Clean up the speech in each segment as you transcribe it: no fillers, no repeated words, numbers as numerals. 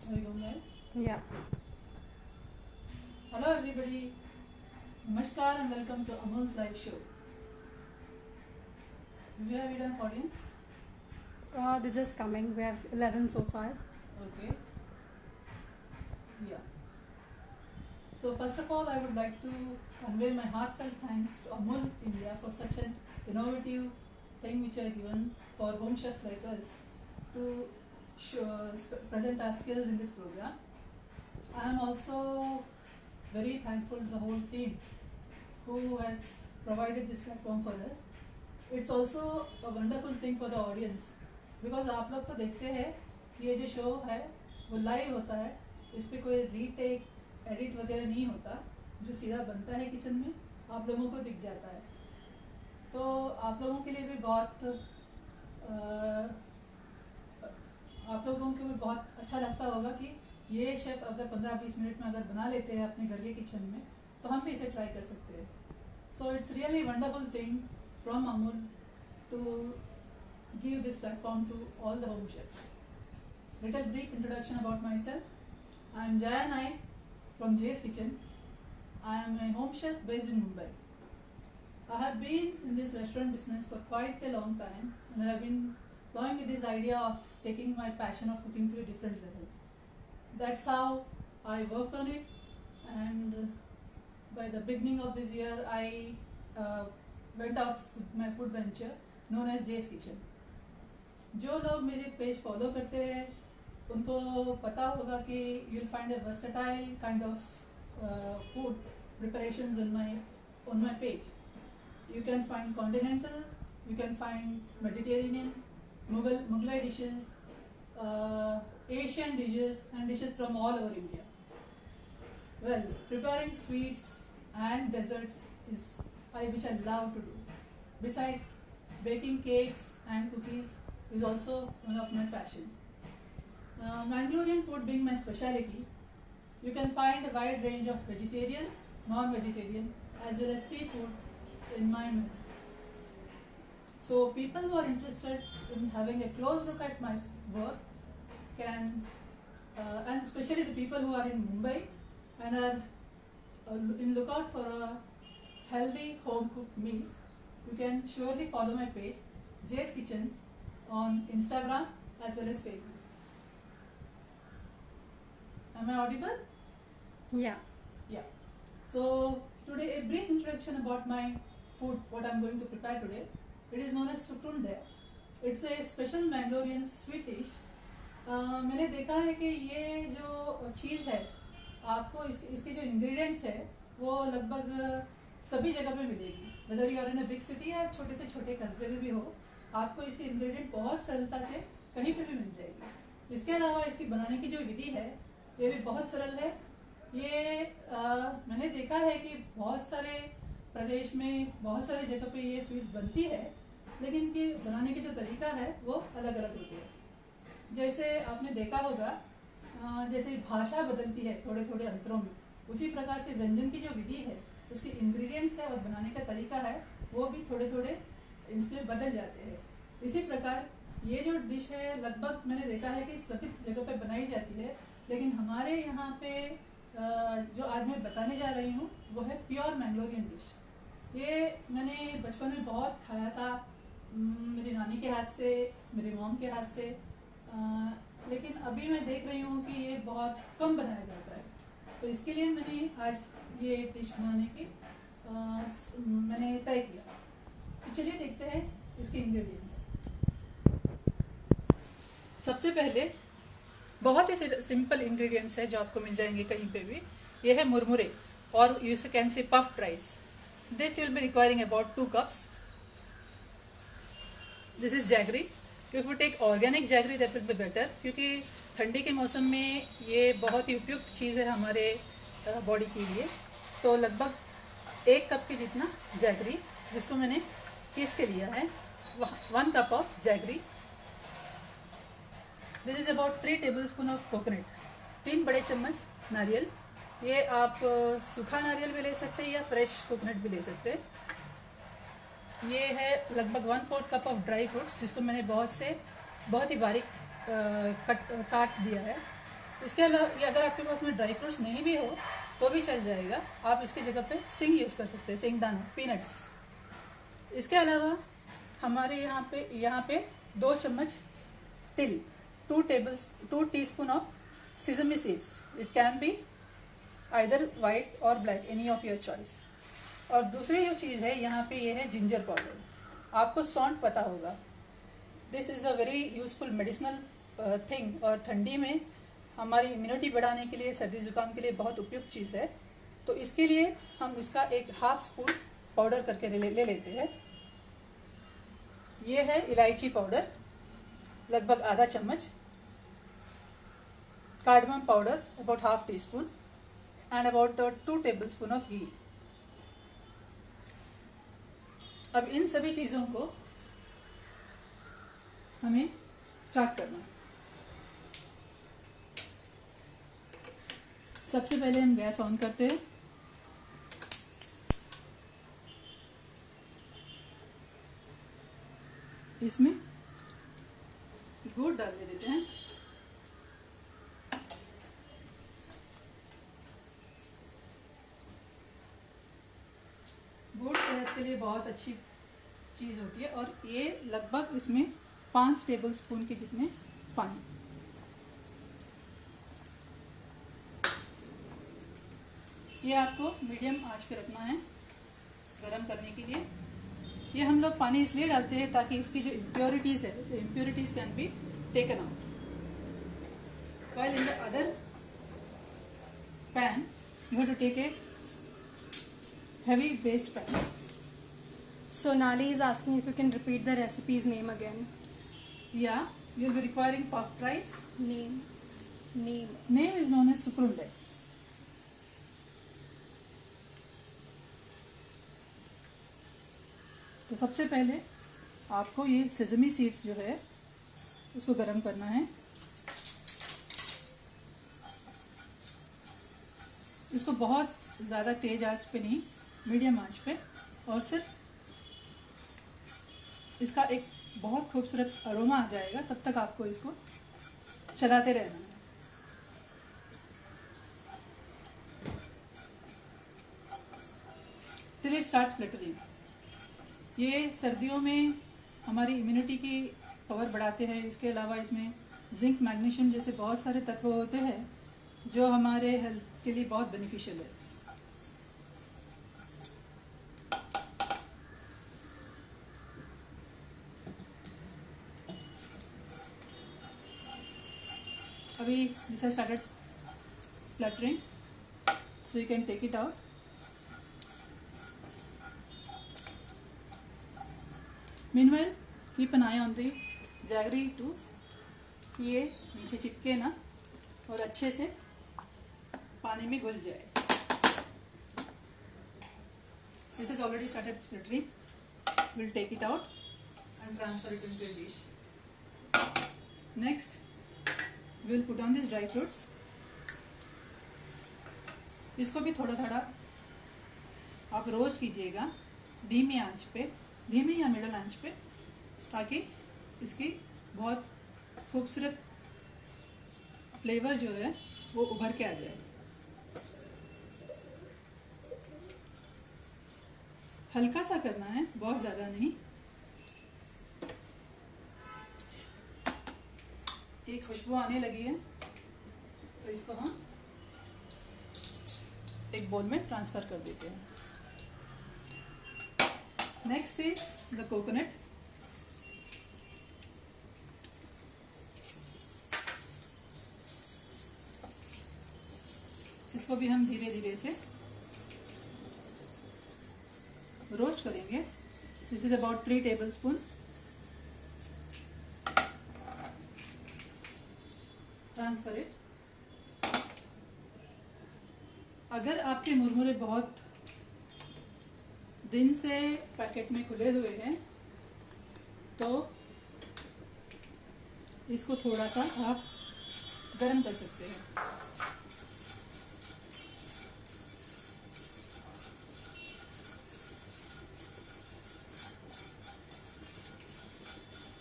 Are we going live? Yeah. Hello everybody. Namaskar and welcome to Amul's live show. Do we have enough audience? They're just coming. We have 11 so far. Okay. Yeah. So first of all, I would like to convey my heartfelt thanks to Amul India for such an innovative thing which are given for home chefs like us to present our skills in this program. I am also very thankful to the whole team who has provided this platform for us. It's also a wonderful thing for the audience because आप लोग तो देखते हैं ये जो show है वो live होता है, इस पर कोई रीटेक एडिट वगैरह नहीं होता, जो सीधा बनता है किचन में आप लोगों को दिख जाता है। तो आप लोगों के लिए भी आप लोगों को भी बहुत अच्छा लगता होगा कि ये शेफ अगर 15-20 मिनट में अगर बना लेते हैं अपने घर के किचन में तो हम भी इसे ट्राई कर सकते हैं। So it's really wonderful thing from Amul to give this platform to all the home chefs. Little brief introduction about myself. I am Jaya Naik from Jay's Kitchen. I am a home chef based in Mumbai. I have been in this restaurant business for quite a long time and I have been going with this idea of taking my passion of cooking to a different level. That's how I worked on it, and by the beginning of this year I went out with my food venture known as Jay's Kitchen. जो लोग मेरे page follow करते हैं उनको पता होगा कि you'll find a versatile kind of food preparations on my page. You can find continental, you can find Mediterranean, Mughlai dishes, Asian dishes and dishes from all over India. Well, preparing sweets and desserts is which I love to do. Besides, baking cakes and cookies is also one of my passion. Mangalorean food being my specialty, you can find a wide range of vegetarian, non-vegetarian as well as seafood in my menu. So people who are interested in having a close look at my work can, and especially the people who are in Mumbai and are in lookout for a healthy home cooked meals, you can surely follow my page Jay's Kitchen on Instagram as well as Facebook. Am I audible? Yeah. Yeah. So today a brief introduction about my food, what I am going to prepare today. It is known as sukrunde. It's a special Mangalorean sweet dish. मैंने देखा है कि ये जो चीज़ है आपको इसके जो इंग्रेडिएंट्स है वो लगभग सभी जगह पे मिलेगी, whether you are in a big city या छोटे से छोटे कस्बे में भी हो, आपको इसके इंग्रेडिएंट बहुत सरलता से कहीं पे भी मिल जाएगी। इसके अलावा इसकी बनाने की जो विधि है ये भी बहुत सरल है। ये मैंने देखा है कि बहुत सारे प्रदेश में बहुत सारे जगह पे ये स्वीट बनती है, लेकिन इनके बनाने के जो तरीका है वो अलग अलग होती है। जैसे आपने देखा होगा जैसे भाषा बदलती है थोड़े थोड़े अंतरों में, उसी प्रकार से व्यंजन की जो विधि है उसके इंग्रेडिएंट्स है और बनाने का तरीका है वो भी थोड़े थोड़े इसमें बदल जाते हैं। इसी प्रकार ये जो डिश है लगभग मैंने देखा है कि सभी जगह पे बनाई जाती है, लेकिन हमारे यहाँ पे जो आज मैं बताने जा रही हूँ वो है प्योर मैंगलोरियन डिश। ये मैंने बचपन में बहुत खाया था मेरी नानी के हाथ से, मेरी मॉम के हाथ से, लेकिन अभी मैं देख रही हूँ कि ये बहुत कम बनाया जाता है। तो इसके लिए मैंने आज ये डिश बनाने की मैंने तय किया। तो चलिए देखते हैं इसके इंग्रेडिएंट्स। सबसे पहले बहुत ही सिंपल इंग्रेडिएंट्स है जो आपको मिल जाएंगे कहीं पे भी। ये है मुरमुरे और you can say puffed rice. This you will be requiring about 2 cups. This is jaggery. If you take organic jaggery that will be better, क्योंकि ठंडी के मौसम में ये बहुत ही उपयुक्त चीज़ है हमारे बॉडी के लिए। तो लगभग 1 कप के जितना जैगरी जिसको मैंने पीस के लिया है, 1 cup of jaggery. This is about 3 tablespoon of coconut, 3 बड़े चम्मच नारियल। ये आप सूखा नारियल भी ले सकते हैं या फ्रेश कोकोनट भी ले सकते हैं। ये है लगभग 1/4 कप ऑफ ड्राई फ्रूट्स जिसको मैंने बहुत ही बारीक काट दिया है। इसके अलावा ये अगर आपके पास में ड्राई फ्रूट्स नहीं भी हो तो भी चल जाएगा, आप इसकी जगह पे सिंग यूज़ कर सकते हैं, सिंग दाना, पीनट्स। इसके अलावा हमारे यहाँ पे 2 चम्मच तिल, 2 teaspoon of sesame seeds, it can be either white और black, any of your choice. और दूसरी जो चीज़ है यहाँ पे ये है जिंजर पाउडर। आपको सौंठ पता होगा, this is a very useful medicinal thing, और ठंडी में हमारी इम्यूनिटी बढ़ाने के लिए, सर्दी ज़ुकाम के लिए बहुत उपयुक्त चीज़ है। तो इसके लिए हम इसका एक हाफ स्पून पाउडर करके ले लेते हैं। ये है इलायची पाउडर, लगभग आधा चम्मच, cardamom powder about half teaspoon, and about 2 tablespoon of ghee. अब इन सभी चीज़ों को हमें स्टार्ट करना है। सबसे पहले हम गैस ऑन करते हैं। इसमें गुड़ डाल देते हैं। गुड़ सेहत के लिए बहुत अच्छी चीज़ होती है, और ये लगभग इसमें 5 टेबलस्पून के जितने पानी। ये आपको मीडियम आंच पे रखना है गरम करने के लिए। ये हम लोग पानी इसलिए डालते हैं ताकि इसकी जो इम्प्योरिटीज़ है, तो impurities can be taken out. While in the other pan you have to take a heavy based pan. Sonali is asking if you can repeat the recipe's name again. Yeah, you'll be requiring puffed rice. Name. Name is known as sukrunde. तो सबसे पहले आपको ये sesame seeds जो है उसको गरम करना है। इसको बहुत ज़्यादा तेज आंच पे नहीं, मीडियम आंच पे, और सिर्फ इसका एक बहुत खूबसूरत अरोमा आ जाएगा तब तक आपको इसको चलाते रहना है। Till it start spluttering. ये सर्दियों में हमारी इम्यूनिटी की पावर बढ़ाते हैं। इसके अलावा इसमें जिंक, मैग्नीशियम जैसे बहुत सारे तत्व होते हैं जो हमारे हेल्थ के लिए बहुत बेनिफिशियल है। अभी this has started spluttering, so you can take it out. Meanwhile keep an eye on the jaggery too, ये नीचे चिपके ना और अच्छे से पानी में घुल जाए। This is already started spluttering, will take it out and transfer it into a dish. Next, we will put on these dry fruits. इसको भी थोड़ा थोड़ा आप रोस्ट कीजिएगा धीमी आंच पे, धीमी या मिडल आंच पे, ताकि इसकी बहुत खूबसूरत फ्लेवर जो है वो उभर के आ जाए। हल्का सा करना है, बहुत ज़्यादा नहीं। एक खुशबू आने लगी है तो इसको हम एक बोल में ट्रांसफ़र कर देते हैं। Next is the coconut. इसको भी हम धीरे धीरे से रोस्ट करेंगे। This is about 3 tablespoon. Transfer it. अगर आपके मुरमुरे बहुत दिन से पैकेट में खुले हुए हैं तो इसको थोड़ा सा आप गर्म कर सकते हैं।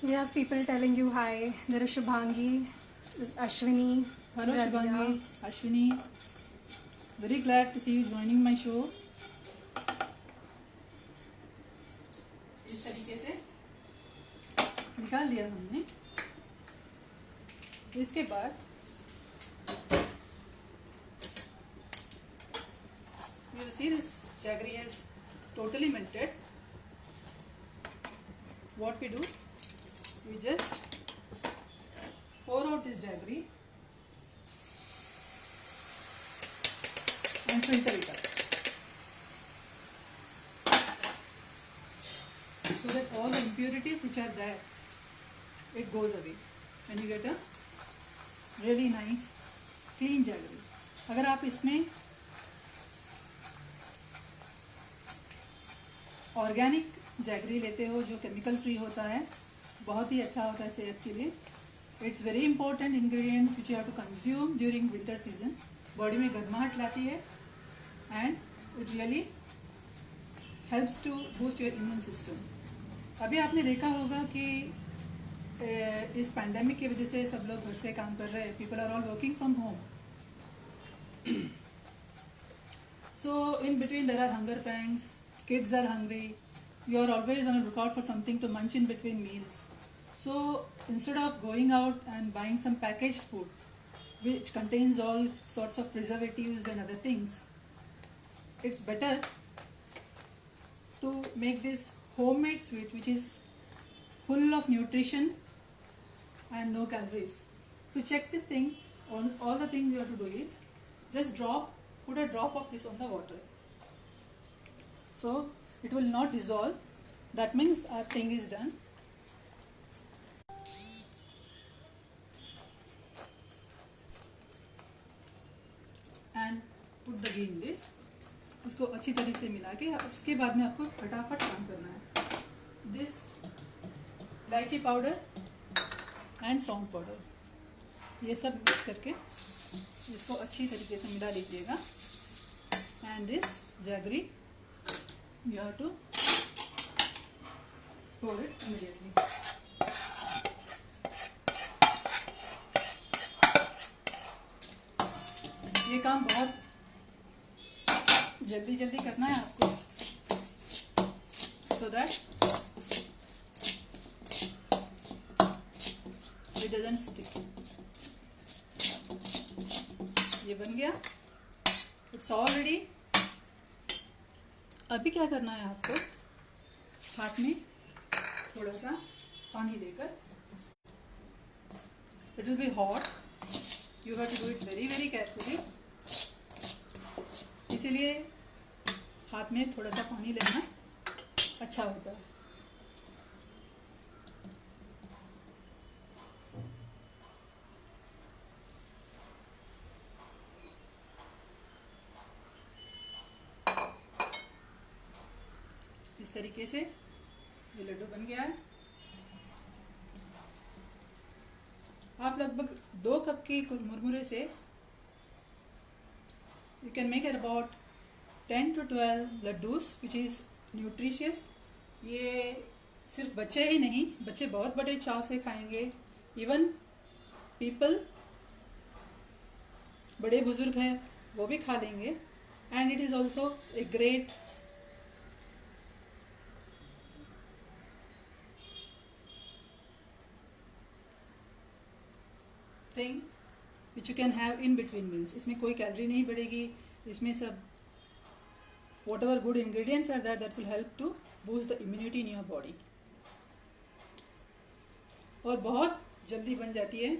We have people telling you hi. There is Shubhangi, there's Ashwini, Hello Razia. Shivangi, Ashwini. Very glad to see you joining my show. इस तरीके से निकाल दिया हमने. इसके बाद you will see this jaggery has totally melted. What we do, we just pour out this jaggery and filter it up so that all the impurities which are there, it goes away and you get a really nice clean jaggery. अगर आप इसमें organic jaggery लेते हो जो chemical free होता है, बहुत ही अच्छा होता है सेहत के लिए. It's very important ingredients which you have to consume during winter season. Body में गर्माहट लाती है and it really helps to boost your immune system. अभी आपने देखा होगा कि इस पैंडेमिक की वजह से सब लोग घर से काम कर रहे हैं. People are all working from home. So in between there are hunger pangs. Kids are hungry. You are always on a lookout for something to munch in between meals. So instead of going out and buying some packaged food which contains all sorts of preservatives and other things, it's better to make this homemade sweet which is full of nutrition and no calories. To check this thing, all the things you have to do is just put a drop of this on the water. So it will not dissolve. That means our thing is done. And put the ghee in this. इसको अच्छी तरह से मिला के उसके बाद में आपको फटाफट काम करना है. This इलायची पाउडर एंड सौंफ पाउडर ये सब मिक्स करके इसको अच्छी तरीके से मिला लीजिएगा. And this jaggery you have to pour it immediately. ये काम बहुत जल्दी जल्दी करना है आपको so that it doesn't stick. ये बन गया. It's all ready. अभी क्या करना है आपको, हाथ में थोड़ा सा पानी देकर, it will be hot. You have to do it very very carefully. इसीलिए हाथ में थोड़ा सा पानी लेना अच्छा होता है. इस तरीके से ये लड्डू बन गया है. आप लगभग 2 कप के मुरमुरे से you can make about 10 to 12 laddoos which is nutritious. ये सिर्फ बच्चे ही नहीं, बच्चे बहुत बड़े चाव से खाएंगे. इवन पीपल बड़े बुजुर्ग हैं वो भी खा लेंगे. And it is also a great thing which you can have in between meals. इसमें कोई कैलोरी नहीं बढ़ेगी. इसमें सब whatever good ingredients are that will help to boost the immunity in your body. और बहुत जल्दी बन जाती है.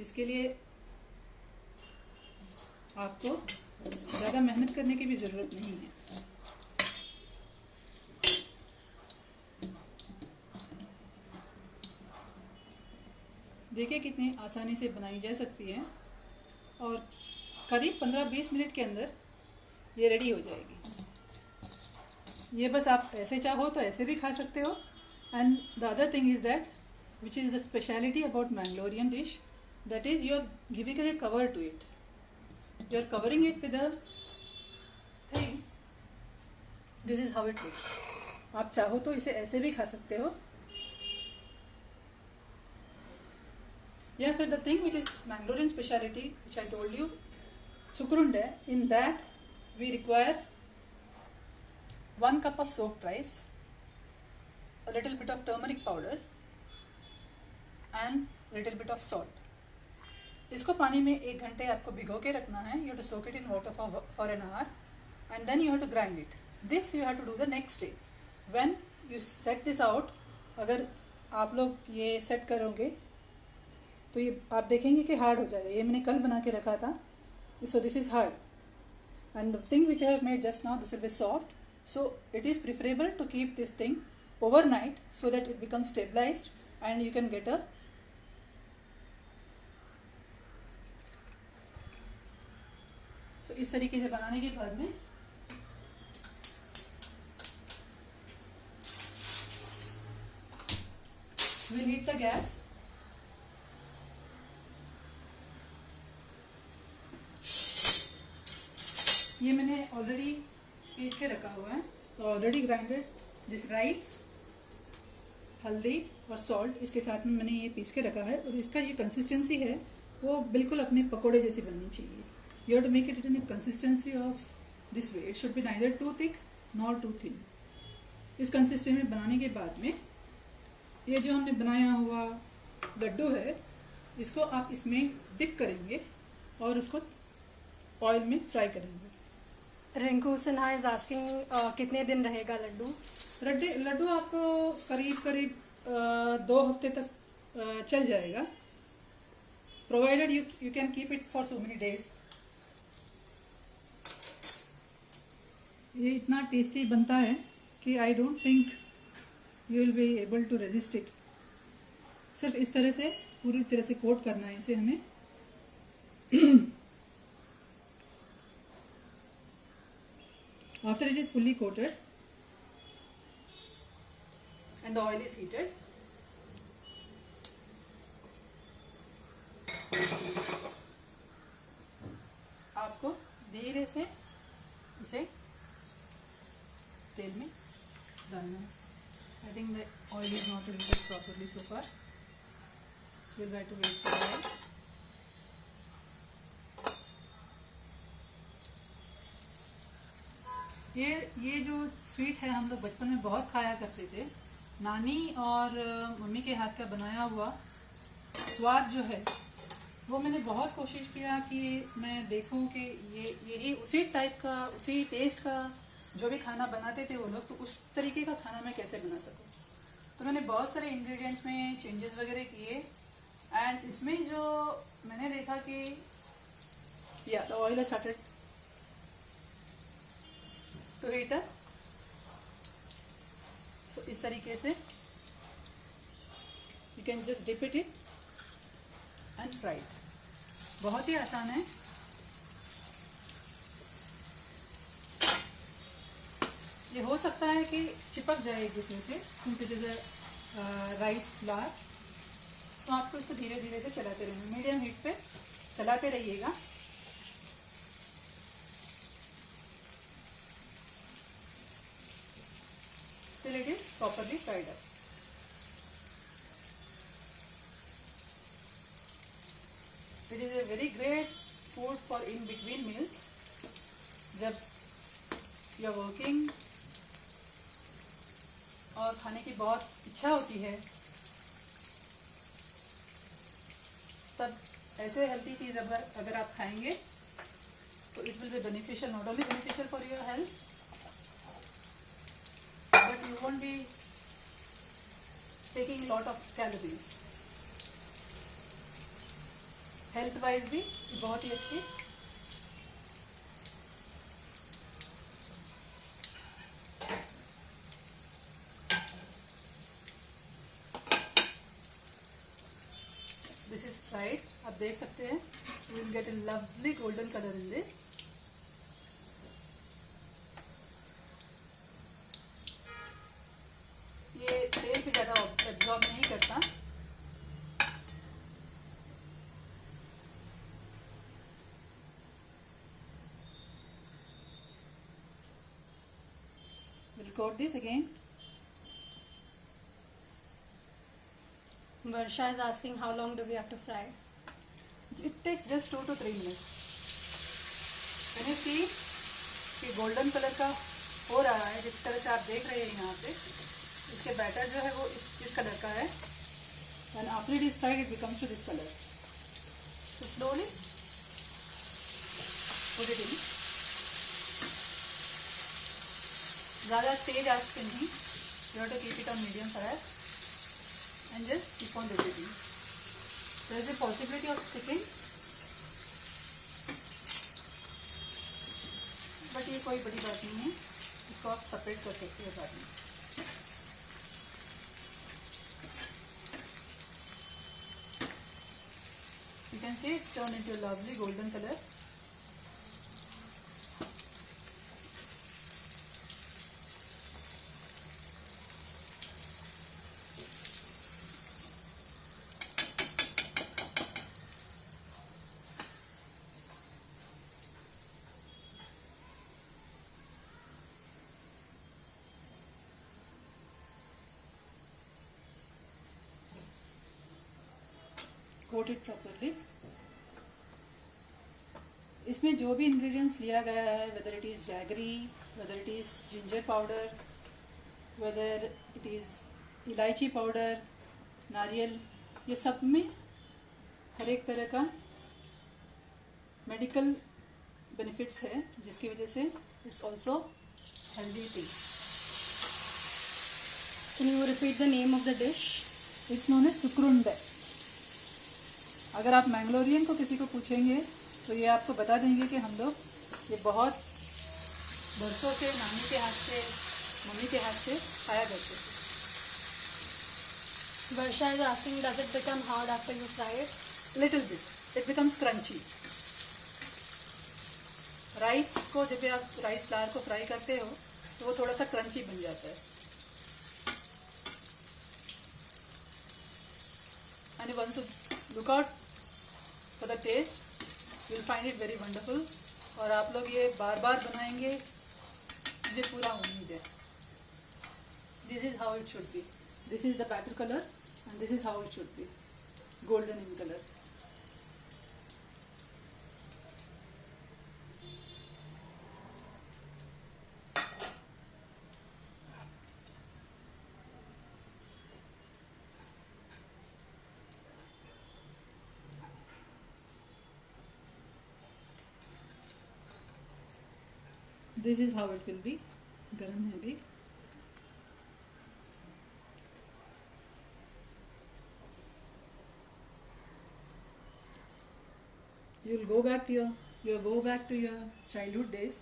इसके लिए आपको ज़्यादा मेहनत करने की भी ज़रूरत नहीं है. देखिए कितनी आसानी से बनाई जा सकती है और करीब 15-20 मिनट के अंदर ये रेडी हो जाएगी. ये बस आप ऐसे चाहो तो ऐसे भी खा सकते हो. And the other thing is that which is the speciality about Mangalorean dish, that is you are giving a cover to it. You are covering it with a thing. This is how it looks. आप चाहो तो इसे ऐसे भी खा सकते हो. या फिर the thing which is Mangalorean speciality which I told you sukrunde, in that we require 1 cup of soaked rice, a little bit of turmeric powder and little bit of salt. इसको पानी में 1 घंटे आपको भिगो के रखना है. You have to soak it in water for an hour and then you have to grind it. This you have to do the next day. When you set this out, अगर आप लोग ये सेट करोगे तो ये आप देखेंगे कि हार्ड हो जाएगा. ये मैंने कल बना के रखा था, so this is hard. And the thing which I have made just now, this will be soft. So it is preferable to keep this thing overnight so that it becomes stabilized and you can get a so इस तरीके से बनाने के बाद में we'll heat the gas. ये मैंने already piece के रखा हुआ है. ऑलरेडी ग्राइंडेड दिस राइस, हल्दी और सॉल्ट, इसके साथ में मैंने ये पीस के रखा है. और इसका ये कंसिस्टेंसी है वो बिल्कुल अपने पकोड़े जैसी बननी चाहिए. You have to make it in a consistency of this way. It should be neither too thick not too thin. इस कंसिस्टेंसी में बनाने के बाद में ये जो हमने बनाया हुआ लड्डू है इसको आप इसमें डिप करेंगे और उसको ऑयल में फ्राई करेंगे. रिंकू सिन्हा इज आस्किंग कितने दिन रहेगा लड्डू? लड्डू आपको करीब करीब 2 हफ्ते तक चल जाएगा, provided you can keep it for so many days. ये इतना टेस्टी बनता है कि I don't think you will be able to resist it. सिर्फ इस तरह से पूरी तरह से कोट करना है इसे हमें. After it is fully coated and the oil is heated, आपको धीरे से इसे तेल में डालना है. I think the oil is not heated properly so far, so we'll have to wait for a while. ये जो स्वीट है हम लोग बचपन में बहुत खाया करते थे. नानी और मम्मी के हाथ का बनाया हुआ स्वाद जो है वो मैंने बहुत कोशिश किया कि मैं देखूं कि यही उसी टाइप का, उसी टेस्ट का जो भी खाना बनाते थे वो लोग, तो उस तरीके का खाना मैं कैसे बना सकूं. तो मैंने बहुत सारे इंग्रेडिएंट्स में चेंजेस वगैरह किए एंड इसमें जो मैंने देखा कि या the oil started to heat up. So इस तरीके से you can just dip it and fry it. बहुत ही आसान है. ये हो सकता है कि चिपक जाए एक दूसरे से since it is a rice flour. तो आपको इसको धीरे धीरे से चलाते रहना, मीडियम हीट पे चलाते रहिएगा. till it is properly fried up. It is a very great food for in between meals. जब you are working और खाने की बहुत इच्छा होती है तब ऐसे हेल्थी चीज़ अगर आप खाएंगे तो it will be beneficial, not only beneficial for your health but you won't be taking lot of calories. Health wise भी बहुत ही अच्छी. This is fried. आप देख सकते हैं you will get a lovely golden color in this. ये तेल भी ज़्यादा एब्जॉर्ब नहीं करता. We'll coat this again. Varsha is asking how long do we have to fry? It takes just 2 to 3 minutes. Can you see कि golden colour का हो रहा है, जिस तरह से आप देख रहे हैं यहाँ पे, इसके बैटर जो है वो इस कलर का है. And after it is fried, it becomes to this color. So slowly put it in. ज़्यादा तेज आंच पे नहीं. You have to keep it on medium fire and just keep on repeating. There is a possibility of sticking, but ये कोई बड़ी बात नहीं है. इसको आप सेपरेट कर सकते हो बाद में. You can see it's turned into a lovely golden color. Coat it properly. इसमें जो भी इंग्रेडिएंट्स लिया गया है, whether it is jaggery, whether it is ginger powder, whether it is इलायची पाउडर, नारियल, ये सब में हर एक तरह का मेडिकल बेनिफिट्स है, जिसकी वजह से it's also healthy tea. Can you repeat the name of the dish? It's known as sukrund. अगर आप मैंगलोरियन को किसी को पूछेंगे तो ये आपको बता देंगे कि हम लोग ये बहुत बरसों से नानी के हाथ से, मम्मी के हाथ से खाया करते थे. Varsha is asking, does it become hard after you fry it? Little bit. It becomes crunchy. Rice को जब भी आप राइस फ्लावर को फ्राई करते हो तो वो थोड़ा सा क्रंची बन जाता है. And once look out for the taste, you will find it very wonderful. और आप लोग ये बार बार बनाएंगे, मुझे पूरा उम्मीद है. This is how it should be. This is the batter colour and this is how it should be, golden in colour. This is how it will be. गरम है अभी. You'll go back to your childhood days.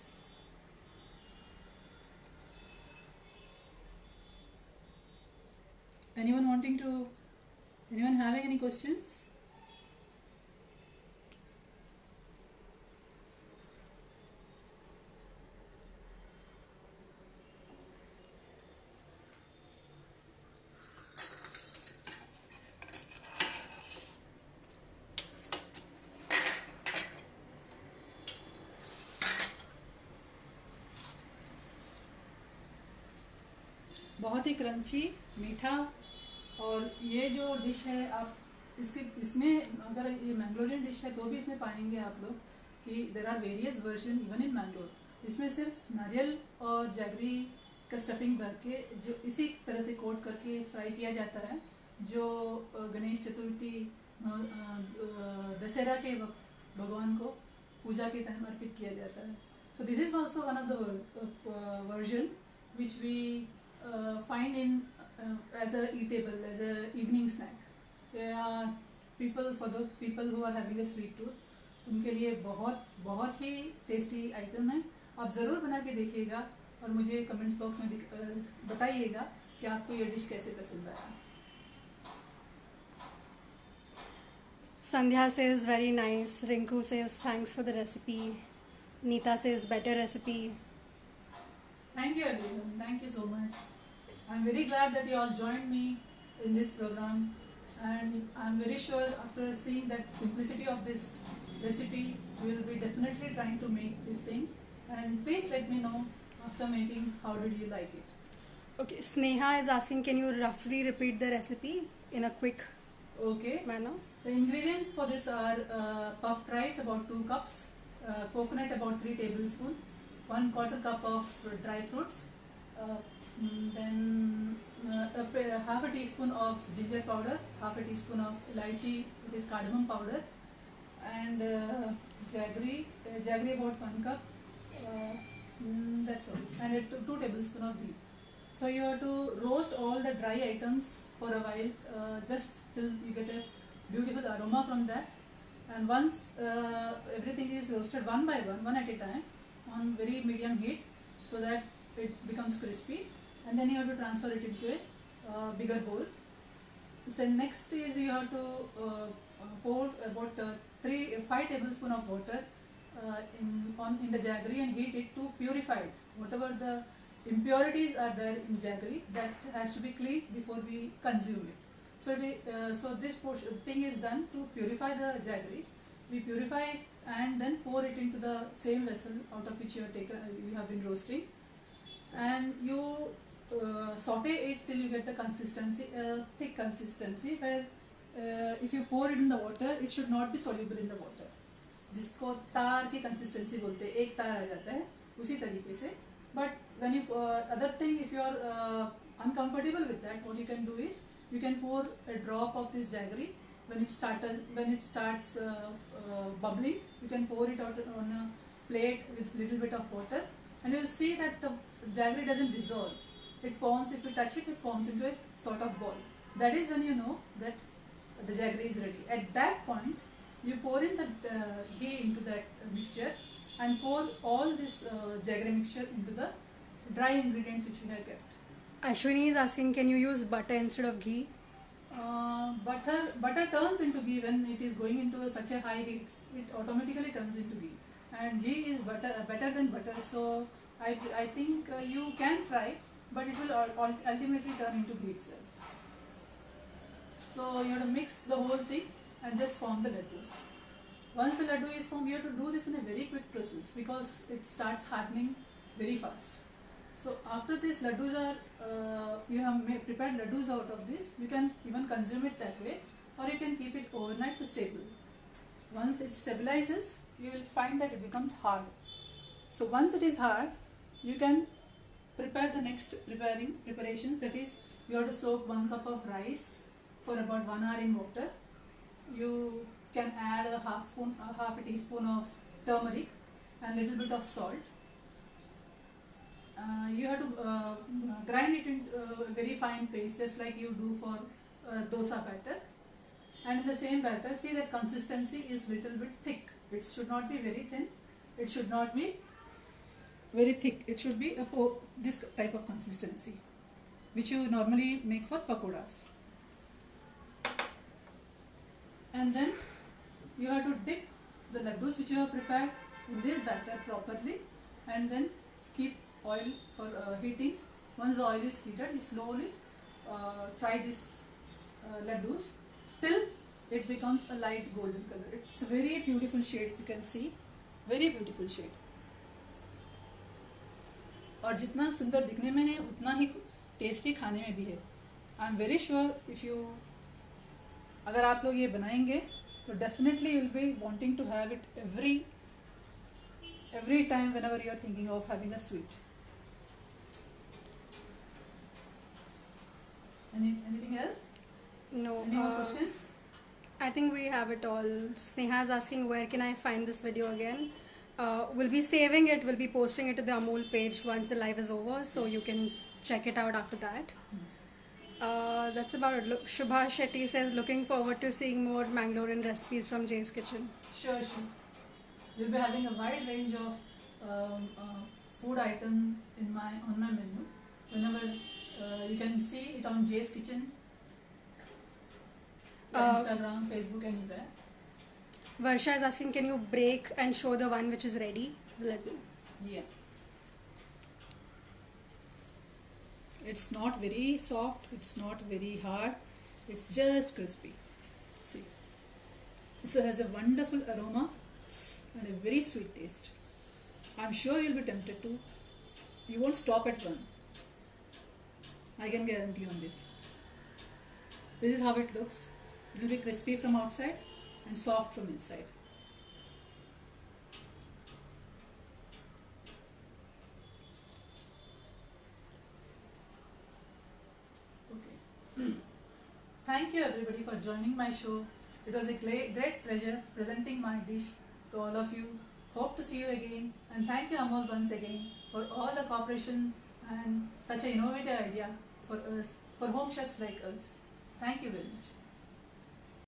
Anyone having any questions? बहुत ही crunchy, मीठा. और ये जो dish है, आप इसमें अगर ये मैंगलोरियन डिश है तो भी इसमें पाएंगे आप लोग कि there are various version even in Mangalore. इसमें सिर्फ नारियल और जैगरी का स्टफिंग भर के जो इसी तरह से कोट करके फ्राई किया जाता है, जो गणेश चतुर्थी, दशहरा के वक्त भगवान को पूजा के टाइम अर्पित किया जाता है. So this is also one of the version which we find in as a eatable, as a evening snack. For the people who are having a sweet tooth, उनके लिए बहुत ही टेस्टी आइटम है. आप ज़रूर बना के देखिएगा और मुझे कमेंट्स बॉक्स में बताइएगा कि आपको ये डिश कैसे पसंद आया. Sandhya says very nice. Rinku says thanks for the recipe. Neeta says better recipe. Thank you everyone. Thank you so much. I'm very glad that you all joined me in this program, and I'm very sure after seeing that simplicity of this recipe, you will be definitely trying to make this thing. And please let me know after making how did you like it. Okay, Sneha is asking, can you roughly repeat the recipe in a quick Okay. manner. The ingredients for this are puffed rice about 2 cups, coconut about 3 tablespoons, 1/4 cup of dry fruits, uh, then half a teaspoon of ginger powder, half a teaspoon of elaichi, it is cardamom powder, and jaggery about 1 cup. That's all, and 2 tablespoons of ghee. So you have to roast all the dry items for a while, just till you get a beautiful aroma from that. And once everything is roasted one by one at a time, on very medium heat, so that it becomes crispy, and then you have to transfer it into a bigger bowl. So next is you have to pour about 5 tablespoons of water in the jaggery and heat it to purify it. Whatever the impurities are there in jaggery, that has to be cleaned before we consume it. So this thing is done to purify the jaggery. We purify it and then pour it into the same vessel out of which you have been roasting, and you saute it till you get the consistency, thick consistency, where if you pour it in the water, it should not be soluble in the water. जिसको तार की consistency बोलते हैं, एक तार आ जाता है उसी तरीके से. But when you other thing, if you are uncomfortable with that, what you can do is you can pour a drop of this jaggery when it starts bubbling. You can pour it out on a plate with little bit of water, and you will see that the jaggery doesn't dissolve. It forms, if you touch it, it forms into a sort of ball. That is when you know that the jaggery is ready. At that point, you pour in the ghee into that mixture and pour all this jaggery mixture into the dry ingredients which we have kept. Ashwini is asking, can you use butter instead of ghee? Butter turns into ghee when it is going into such a high heat. It automatically turns into ghee, and ghee is better than butter. So I think you can try, but it will ultimately turn into ghee itself. So you have to mix the whole thing and just form the laddus. Once the laddu is formed, you have to do this in a very quick process because it starts hardening very fast. So after this laddus are, you have prepared laddus out of this, you can even consume it that way, or you can keep it overnight to stable. Once it stabilizes, you will find that it becomes hard. So once it is hard, you can prepare the next preparations. That is, you have to soak 1 cup of rice for about 1 hour in water. You can add half a teaspoon of turmeric and little bit of salt. You have to grind it into a very fine paste, just like you do for dosa batter. And in the same batter, see that consistency is little bit thick. It should not be very thin. It should not be very thick. It should be this type of consistency, which you normally make for pakoras. And then you have to dip the laddus which you have prepared in this batter properly, and then keep oil for heating. Once the oil is heated, you slowly fry this laddus till it becomes a light golden color. It's a very beautiful shade, if you can see, very beautiful shade. और जितना सुंदर दिखने में है उतना ही tasty खाने में भी है. I am very sure if you, अगर आप लोग ये बनाएंगे तो definitely you will be wanting to have it every time whenever you are thinking of having a sweet. Anything else? No. Any more questions? I think we have it all. Sneha is asking, where can I find this video again? We'll be saving it, we'll be posting it to the Amul page once the live is over, so you can check it out after that. That's about it. Look, Shubha Shetty says, looking forward to seeing more Mangalorean recipes from Jay's Kitchen. Sure. We'll be having a wide range of food item on my menu. Whenever you can see it on Jay's Kitchen, Instagram, Facebook, anywhere. Varsha is asking, can you break and show the one which is ready, the laddu? Yeah. It's not very soft, it's not very hard, it's just crispy. See, this has a wonderful aroma and a very sweet taste. I'm sure you'll be tempted to. You won't stop at one. I can guarantee on this. This is how it looks. It will be crispy from outside and soft from inside. Okay. Thank you everybody for joining my show. It was a great pleasure presenting my dish to all of you. Hope to see you again, and thank you Amol once again for all the cooperation and such an innovative idea for us, for home chefs like us. Thank you very much.